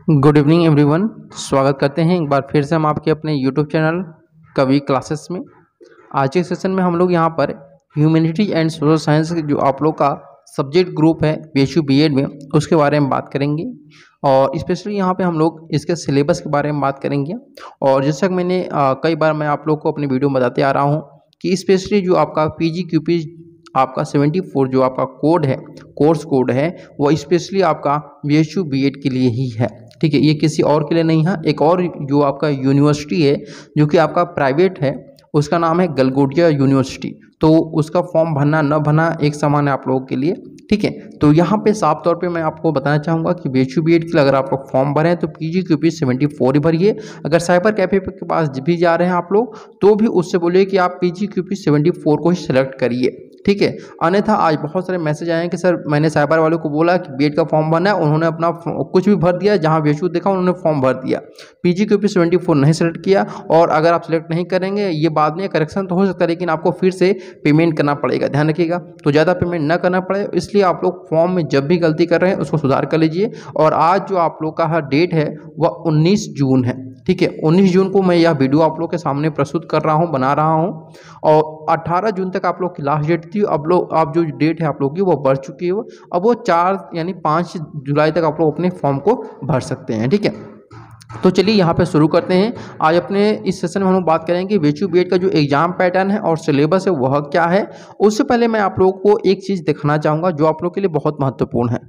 Good evening everyone. स्वागत करते हैं एक बार फिर से हम आपके अपने यूट्यूब चैनल कवि क्लासेस में। आज के सेशन में हम लोग यहाँ पर ह्यूमैनिटीज एंड सोशल साइंस जो आप लोग का सब्जेक्ट ग्रुप है बीएचयू बीएड में उसके बारे में बात करेंगे और स्पेशली यहाँ पे हम लोग इसके सिलेबस के बारे में बात करेंगे। और जैसा कि मैंने कई बार मैं आप लोग को अपनी वीडियो में बताते आ रहा हूँ कि स्पेशली जो आपका PGQP आपका 74 जो आपका कोड है, कोर्स कोड है, वो स्पेशली आपका बीएचयू बीएड के लिए ही है। ठीक है, ये किसी और के लिए नहीं है। एक और जो आपका यूनिवर्सिटी है जो कि आपका प्राइवेट है, उसका नाम है गलगोटिया यूनिवर्सिटी। तो उसका फॉर्म भरना न भरना एक समान है आप लोगों के लिए। ठीक है, तो यहाँ पे साफ तौर पे मैं आपको बताना चाहूँगा कि बीएचयू बीएड के लिए अगर आप लोग फॉर्म भरें तो PGQP 74 ही भरिए। अगर साइबर कैफे के पास भी जा रहे हैं आप लोग तो भी उससे बोलिए कि आप PGQP 74 को ही सिलेक्ट करिए। ठीक है, अन्यथा आज बहुत सारे मैसेज आए हैं कि सर मैंने साइबर वालों को बोला कि बीएड का फॉर्म भरना है, उन्होंने अपना कुछ भी भर दिया, जहां बीएचयू देखा उन्होंने फॉर्म भर दिया, PGQP 74 नहीं सेलेक्ट किया। और अगर आप सेलेक्ट नहीं करेंगे, ये बाद में करेक्शन तो हो सकता है लेकिन आपको फिर से पेमेंट करना पड़ेगा, ध्यान रखिएगा। तो ज़्यादा पेमेंट ना करना पड़े इसलिए आप लोग फॉर्म में जब भी गलती कर रहे हैं उसको सुधार कर लीजिए। और आज जो आप लोग का डेट है वह 19 जून है। ठीक है, 19 जून को मैं यह वीडियो आप लोग के सामने प्रस्तुत कर रहा हूं, बना रहा हूं। और 18 जून तक आप लोग की लास्ट डेट थी। अब जो डेट है आप लोग की वो बढ़ चुकी है। अब वो 4 यानी 5 जुलाई तक आप लोग अपने फॉर्म को भर सकते हैं। ठीक है, तो चलिए यहाँ पे शुरू करते हैं। आज अपने इस सेशन में हम लोग बात करेंगे बीएचयू बीएड का जो एग्जाम पैटर्न है और सिलेबस है वह क्या है। उससे पहले मैं आप लोगों को एक चीज़ दिखाना चाहूँगा जो आप लोग के लिए बहुत महत्वपूर्ण है।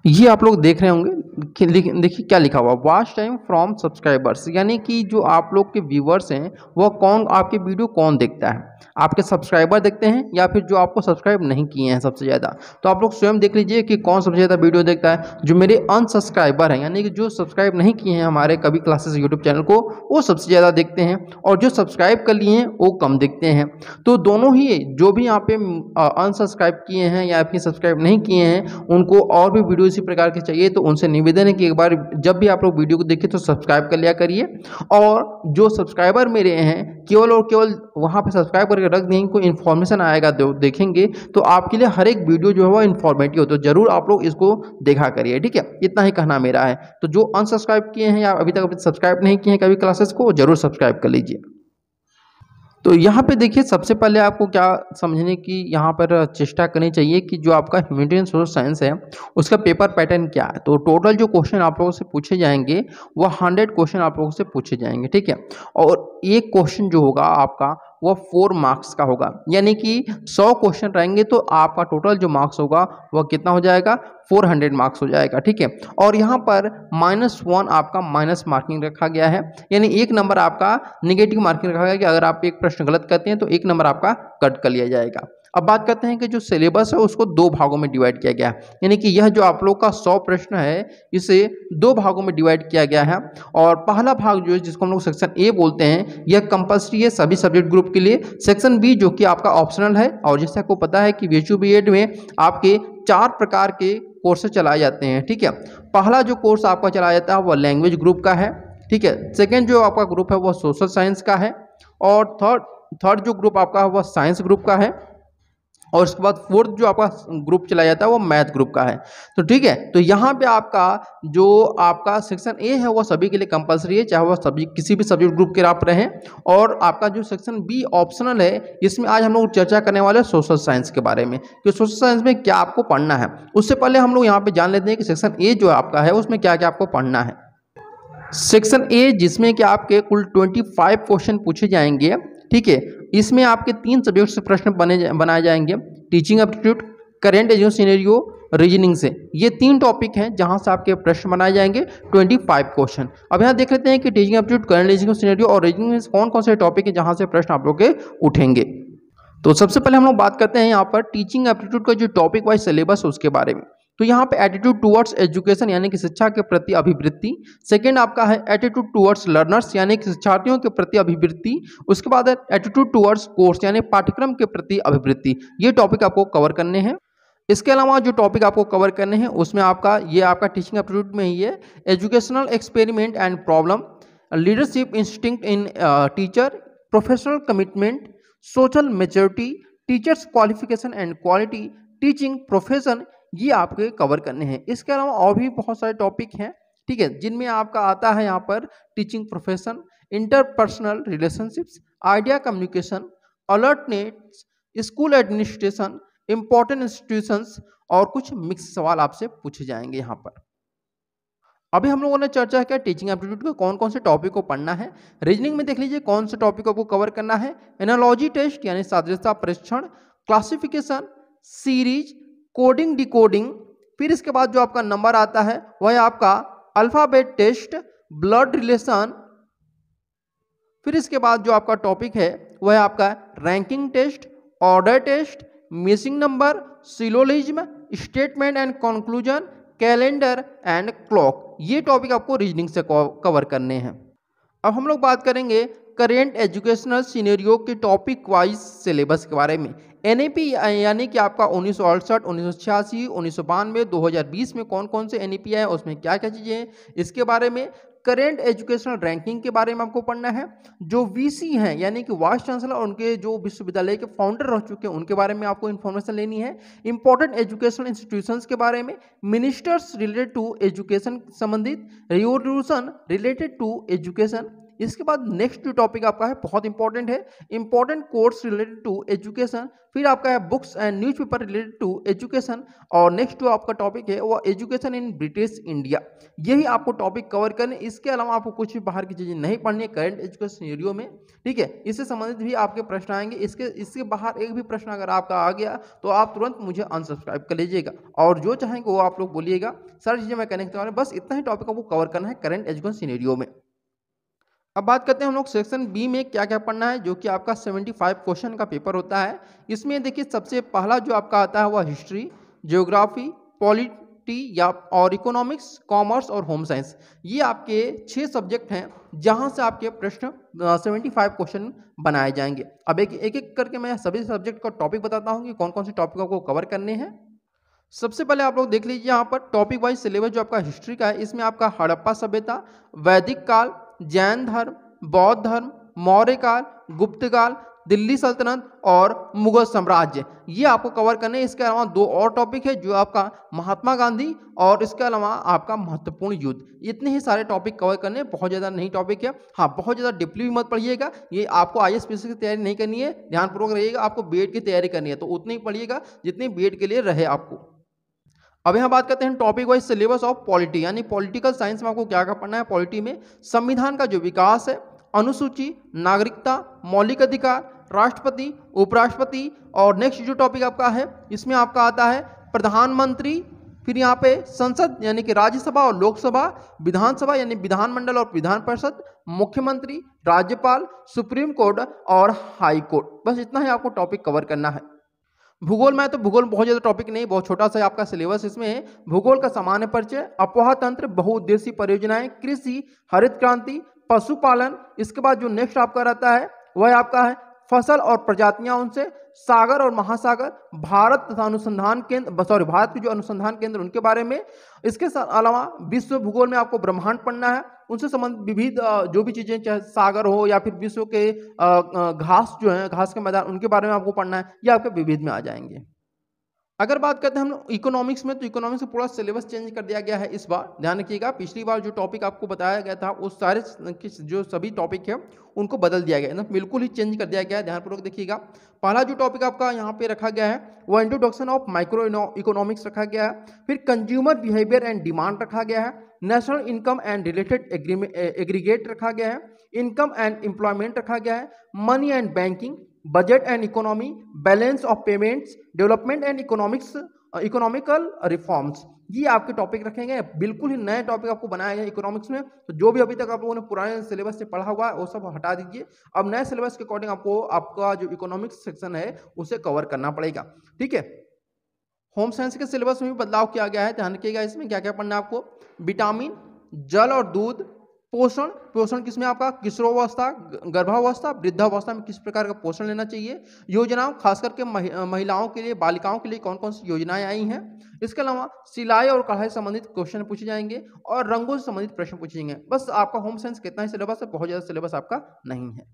ये आप लोग देख रहे होंगे कि देखिए क्या लिखा हुआ, वॉच टाइम फ्रॉम सब्सक्राइबर्स, यानी कि जो आप लोग के व्यूवर्स हैं वह कौन, आपके वीडियो कौन देखता है, आपके सब्सक्राइबर देखते हैं या फिर जो आपको सब्सक्राइब नहीं किए हैं सबसे ज़्यादा। तो आप लोग स्वयं देख लीजिए कि कौन सबसे ज़्यादा वीडियो देखता है। जो मेरे अनसब्सक्राइबर हैं यानी कि जो सब्सक्राइब नहीं किए हैं हमारे कवि क्लासेस यूट्यूब चैनल को, वो सबसे ज़्यादा देखते हैं, और जो सब्सक्राइब कर लिए हैं वो कम देखते हैं। तो दोनों ही, जो भी यहाँ पे अनसब्सक्राइब किए हैं या फिर सब्सक्राइब नहीं किए हैं, उनको और भी वीडियो इसी प्रकार के चाहिए तो उनसे निवेदन है कि एक बार जब भी आप लोग वीडियो को देखें तो सब्सक्राइब कर लिया करिए। और जो सब्सक्राइबर मेरे हैं केवल और केवल वहाँ पे सब्सक्राइब करके रख देंगे, कोई इन्फॉर्मेशन आएगा देखेंगे तो आपके लिए हर एक वीडियो जो है वो इन्फॉर्मेटिव हो, तो जरूर आप लोग इसको देखा करिए। ठीक है, इतना ही कहना मेरा है। तो जो अनसब्सक्राइब किए हैं या अभी तक सब्सक्राइब नहीं किए हैं कभी क्लासेस को, जरूर सब्सक्राइब कर लीजिए। तो यहाँ पे देखिए सबसे पहले आपको क्या समझने की यहाँ पर चेष्टा करनी चाहिए कि जो आपका ह्यूमैनिटी एंड सोशल साइंस है उसका पेपर पैटर्न क्या है। तो टोटल जो क्वेश्चन आप लोगों से पूछे जाएंगे वह 100 क्वेश्चन आप लोगों से पूछे जाएंगे। ठीक है, और एक क्वेश्चन जो होगा आपका वह 4 मार्क्स का होगा, यानी कि 100 क्वेश्चन रहेंगे तो आपका टोटल जो मार्क्स होगा वह कितना हो जाएगा, 400 मार्क्स हो जाएगा। ठीक है, और यहाँ पर -1 आपका माइनस मार्किंग रखा गया है, यानी 1 नंबर आपका निगेटिव मार्किंग रखा गया कि अगर आप एक प्रश्न गलत करते हैं तो 1 नंबर आपका कट कर लिया जाएगा। अब बात करते हैं कि जो सिलेबस है उसको 2 भागों में डिवाइड किया गया है, यानी कि यह जो आप लोग का 100 प्रश्न है इसे 2 भागों में डिवाइड किया गया है। और पहला भाग जो है जिसको हम लोग सेक्शन ए बोलते हैं यह कंपल्सरी है सभी सब्जेक्ट ग्रुप के लिए। सेक्शन बी जो कि आपका ऑप्शनल है, और जैसे आपको पता है कि बीएचयू बीएड में आपके 4 प्रकार के कोर्सेज चलाए जाते हैं। ठीक है, पहला जो कोर्स आपका चलाया जाता है वह लैंग्वेज ग्रुप का है। ठीक है, सेकेंड जो आपका ग्रुप है वह सोशल साइंस का है, और थर्ड जो ग्रुप आपका है वह साइंस ग्रुप का है, और उसके बाद फोर्थ जो आपका ग्रुप चलाया जाता है वो मैथ ग्रुप का है। तो ठीक है, तो यहाँ पे आपका जो आपका सेक्शन ए है वो सभी के लिए कंपलसरी है, चाहे वह सभी किसी भी सब्जेक्ट ग्रुप के आप रहें। और आपका जो सेक्शन बी ऑप्शनल है, इसमें आज हम लोग चर्चा करने वाले हैं सोशल साइंस के बारे में कि सोशल साइंस में क्या आपको पढ़ना है। उससे पहले हम लोग यहाँ पे जान लेते हैं कि सेक्शन ए जो आपका है उसमें क्या क्या आपको पढ़ना है। सेक्शन ए जिसमें कि आपके कुल 25 क्वेश्चन पूछे जाएंगे। ठीक है, इसमें आपके 3 सब्जेक्ट से प्रश्न बनाए जाएंगे, teaching aptitude, current education scenario, reasoning से। ये 3 टॉपिक हैं जहां से आपके प्रश्न बनाए जाएंगे 25 क्वेश्चन। अब यहाँ देख लेते हैं कि teaching aptitude, current education scenario और रीजनिंग में कौन कौन से टॉपिक है जहां से प्रश्न आप लोग के उठेंगे। तो सबसे पहले हम लोग बात करते हैं यहाँ पर टीचिंग एप्टीट्यूड का जो टॉपिक वाइज सिलेबस है उसके बारे में। तो यहाँ पे एटीट्यूड टुवर्ड्स एजुकेशन यानी कि शिक्षा के प्रति अभिवृत्ति। सेकंड आपका है एटीट्यूड टुवर्ड्स लर्नर्स यानी कि शिक्षार्थियों के प्रति अभिवृत्ति। उसके बाद है एटीट्यूड टुवर्ड्स कोर्स यानी पाठ्यक्रम के प्रति अभिवृत्ति। ये टॉपिक आपको कवर करने हैं। इसके अलावा जो टॉपिक आपको कवर करने हैं उसमें आपका ये आपका टीचिंग एप्टीट्यूड में ही है, educational experiment and problem, leadership instinct in teacher, professional commitment, social maturity, teachers qualification and quality, teaching profession, ये आपके कवर करने हैं। इसके अलावा और भी बहुत सारे टॉपिक हैं। ठीक है, जिनमें आपका आता है यहाँ पर teaching profession, interpersonal relationships, idea communication, alertness, school administration, important institutions और कुछ मिक्स सवाल आपसे पूछे जाएंगे यहाँ पर। अभी हम लोगों ने चर्चा किया टीचिंग एप्टीट्यूड के कौन कौन से टॉपिक को पढ़ना है। रीजनिंग में देख लीजिए कौन से टॉपिक को कवर करना है। एनालॉजी टेस्ट यानी सादृश्यता परीक्षण, क्लासिफिकेशन, सीरीज, कोडिंग डिकोडिंग, फिर इसके बाद जो आपका नंबर आता है वह आपका अल्फाबेट टेस्ट, ब्लड रिलेशन, फिर इसके बाद जो आपका टॉपिक है वह आपका ranking test, order test, missing number, syllogism, statement and conclusion, calendar and clock. ये टॉपिक आपको रीजनिंग से कवर करने हैं। अब हम लोग बात करेंगे करेंट एजुकेशनल सिनेरियो के टॉपिक वाइज सिलेबस के बारे में। एनईपी यानी कि आपका 1968, 1986, 1992, 2020 में कौन कौन से एनईपी है, उसमें क्या क्या चीज़ें हैं, इसके बारे में। करेंट एजुकेशनल रैंकिंग के बारे में आपको पढ़ना है। जो वीसी हैं यानी कि वाइस चांसलर और उनके जो विश्वविद्यालय के फाउंडर रह चुके हैं उनके बारे में आपको इन्फॉर्मेशन लेनी है। इंपॉर्टेंट एजुकेशनल इंस्टीट्यूशंस के बारे में, मिनिस्टर्स रिलेटेड टू एजुकेशन संबंधित, रिवोल्यूशन रिलेटेड टू एजुकेशन। इसके बाद नेक्स्ट जो टॉपिक आपका है बहुत इंपॉर्टेंट है, important course related to education. फिर आपका है books and newspaper related to education. और नेक्स्ट जो आपका टॉपिक है वो एजुकेशन इन ब्रिटिश इंडिया। यही आपको टॉपिक कवर करने, इसके अलावा आपको कुछ भी बाहर की चीज़ें नहीं पढ़नी है करंट एजुकेशन सिनेरियो में। ठीक है, इससे संबंधित भी आपके प्रश्न आएंगे। इसके बाहर एक भी प्रश्न अगर आपका आ गया तो आप तुरंत मुझे अनसब्सक्राइब कर लीजिएगा और जो चाहेंगे वो आप लोग बोलिएगा। सारी चीज़ें मैं कहने के वाले, बस इतना ही टॉपिक आपको कवर करना है करंट एजुकेशन सिनेरियो में। अब बात करते हैं हम लोग सेक्शन बी में क्या क्या पढ़ना है, जो कि आपका 75 क्वेश्चन का पेपर होता है। इसमें देखिए सबसे पहला जो आपका आता है वह हिस्ट्री, ज्योग्राफी, पॉलिटी या और इकोनॉमिक्स, कॉमर्स और होम साइंस। ये आपके 6 सब्जेक्ट हैं जहां से आपके प्रश्न 75 क्वेश्चन बनाए जाएंगे। अब एक एक करके मैं सभी सब्जेक्ट का टॉपिक बताता हूँ कि कौन कौन से टॉपिक आपको कवर करने हैं। सबसे पहले आप लोग देख लीजिए यहाँ पर टॉपिक वाइज सिलेबस जो आपका हिस्ट्री का है, इसमें आपका हड़प्पा सभ्यता, वैदिक काल, जैन धर्म, बौद्ध धर्म, मौर्य काल, गुप्त काल, दिल्ली सल्तनत और मुगल साम्राज्य, ये आपको कवर करने हैं। इसके अलावा 2 और टॉपिक है जो आपका महात्मा गांधी और इसके अलावा आपका महत्वपूर्ण युद्ध। इतने ही सारे टॉपिक कवर करने, बहुत ज़्यादा नहीं टॉपिक है। हाँ, बहुत ज़्यादा डीपली भी मत पढ़िएगा, ये आपको IAS पीसी की तैयारी नहीं करनी है, ध्यानपूर्वक रहिएगा। आपको बीएड की तैयारी करनी है तो उतनी ही पढ़िएगा जितनी बीएड के लिए रहे आपको। अब यहाँ बात करते हैं topic wise syllabus of polity, यानी पॉलिटिकल साइंस में आपको क्या क्या पढ़ना है। पॉलिटी में संविधान का जो विकास है, अनुसूची, नागरिकता, मौलिक अधिकार, राष्ट्रपति, उपराष्ट्रपति और नेक्स्ट जो टॉपिक आपका है इसमें आपका आता है प्रधानमंत्री, फिर यहाँ पे संसद यानी कि राज्यसभा और लोकसभा, विधानसभा यानी विधानमंडल और विधान परिषद, मुख्यमंत्री, राज्यपाल, सुप्रीम कोर्ट और हाई कोर्ट। बस इतना ही आपको टॉपिक कवर करना है। भूगोल में तो भूगोल बहुत ज़्यादा टॉपिक नहीं, बहुत छोटा सा आपका सिलेबस इसमें है। भूगोल का सामान्य परिचय, अफवाह तंत्र, बहुउद्देशीय परियोजनाएं, कृषि, हरित क्रांति, पशुपालन। इसके बाद जो नेक्स्ट आपका रहता है वह आपका है फसल और प्रजातियां उनसे, सागर और महासागर, भारत तथा अनुसंधान केंद्र, भारत के जो अनुसंधान केंद्र उनके बारे में। इसके अलावा विश्व भूगोल में आपको ब्रह्मांड पढ़ना है, उनसे संबंधित विविध जो भी चीज़ें, चाहे सागर हो या फिर विश्व के घास जो है, घास के मैदान, उनके बारे में आपको पढ़ना है। ये आपके विविध में आ जाएंगे। अगर बात करते हैं हम लोग इकोनॉमिक्स में, तो इकोनॉमिक्स में पूरा सिलेबस चेंज कर दिया गया है इस बार। ध्यान रखिएगा, पिछली बार जो टॉपिक आपको बताया गया था उस सारे जो सभी टॉपिक है उनको बदल दिया गया है, बिल्कुल ही चेंज कर दिया गया है। ध्यानपूर्वक देखिएगा। पहला जो टॉपिक आपका यहाँ पे रखा गया है वो इंट्रोडक्शन ऑफ माइक्रो इकोनॉमिक्स रखा गया है। फिर कंज्यूमर बिहेवियर एंड डिमांड रखा गया है। National income and related aggregate रखा गया है। इनकम एंड एम्प्लॉयमेंट रखा गया है। Money and banking, budget and economy, balance of payments, development and economical reforms, ये आपके टॉपिक रखेंगे। बिल्कुल ही नए टॉपिक आपको बनाया गया इकोनॉमिक्स में। तो जो भी अभी तक आप लोगों ने पुराने सिलेबस से पढ़ा हुआ है वो सब हटा दीजिए। अब नए सिलेबस के अकॉर्डिंग आपको आपका जो इकोनॉमिक्स सेक्शन है उसे कवर करना पड़ेगा। ठीक है। होम साइंस के सिलेबस में भी बदलाव किया गया है, ध्यान रखिएगा। इसमें क्या क्या पढ़ना है आपको, विटामिन, जल और दूध, पोषण किसमें आपका किशोरावस्था, गर्भावस्था, वृद्धावस्था में किस प्रकार का पोषण लेना चाहिए, योजनाओं खास करके महिलाओं के लिए, बालिकाओं के लिए कौन कौन सी योजनाएं आई हैं। इसके अलावा सिलाई और कढ़ाई संबंधित क्वेश्चन पूछे जाएंगे और रंगों से संबंधित प्रश्न पूछे जाएंगे। बस आपका होम साइंस कितना ही सिलेबस है, बहुत ज़्यादा सिलेबस आपका नहीं है।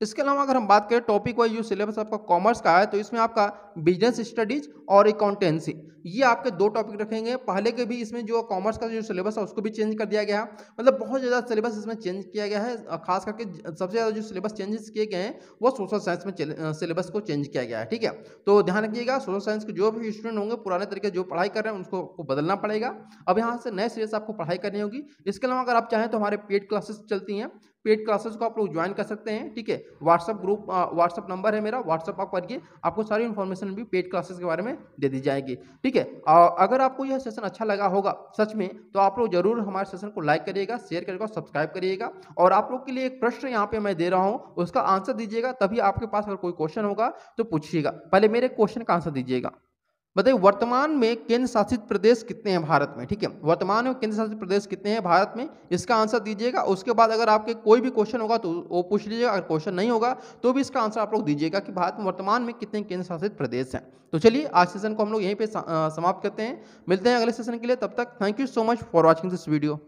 इसके अलावा अगर हम बात करें टॉपिक वाइज जो सिलेबस आपका कॉमर्स का है, तो इसमें आपका बिजनेस स्टडीज और अकाउंटेंसी, ये आपके दो टॉपिक रखेंगे। पहले के भी इसमें जो कॉमर्स का जो सिलेबस है उसको भी चेंज कर दिया गया है, मतलब बहुत ज़्यादा सिलेबस इसमें चेंज किया गया है। खास करके सबसे ज़्यादा जो सिलेबस चेंजेस किए गए हैं वो सोशल साइंस में सिलेबस को चेंज किया गया है। ठीक है, तो ध्यान रखिएगा, सोशल साइंस के जो भी स्टूडेंट होंगे पुराने तरीके जो पढ़ाई कर रहे हैं उसको आपको बदलना पड़ेगा। अब यहाँ से नए सिरे से आपको पढ़ाई करनी होगी। इसके अलावा अगर आप चाहें तो हमारे पेड क्लासेस चलती हैं, पेड क्लासेस को आप लोग ज्वाइन कर सकते हैं। ठीक है, व्हाट्सअप ग्रुप, व्हाट्सअप नंबर है मेरा, व्हाट्सअप आप करिए, आपको सारी इन्फॉर्मेशन भी पेड क्लासेस के बारे में दे दी जाएगी। ठीक है, अगर आपको यह सेशन अच्छा लगा होगा सच में, तो आप लोग जरूर हमारे सेशन को लाइक करिएगा, शेयर करिएगा, सब्सक्राइब करिएगा। और आप लोग के लिए एक प्रश्न यहाँ पे मैं दे रहा हूँ, उसका आंसर दीजिएगा, तभी आपके पास अगर कोई क्वेश्चन होगा तो पूछिएगा। पहले मेरे क्वेश्चन का आंसर दीजिएगा। बताइए, वर्तमान में केंद्र शासित प्रदेश कितने हैं भारत में? ठीक है, वर्तमान में केंद्र शासित प्रदेश कितने हैं भारत में, इसका आंसर दीजिएगा। उसके बाद अगर आपके कोई भी क्वेश्चन होगा तो वो पूछ लीजिएगा, अगर क्वेश्चन नहीं होगा तो भी इसका आंसर आप लोग दीजिएगा कि भारत में वर्तमान में कितने केंद्र शासित प्रदेश हैं। तो चलिए आज सेशन को हम लोग यहीं पे समाप्त करते हैं, मिलते हैं अगले सेशन के लिए। तब तक thank you so much for watching this video.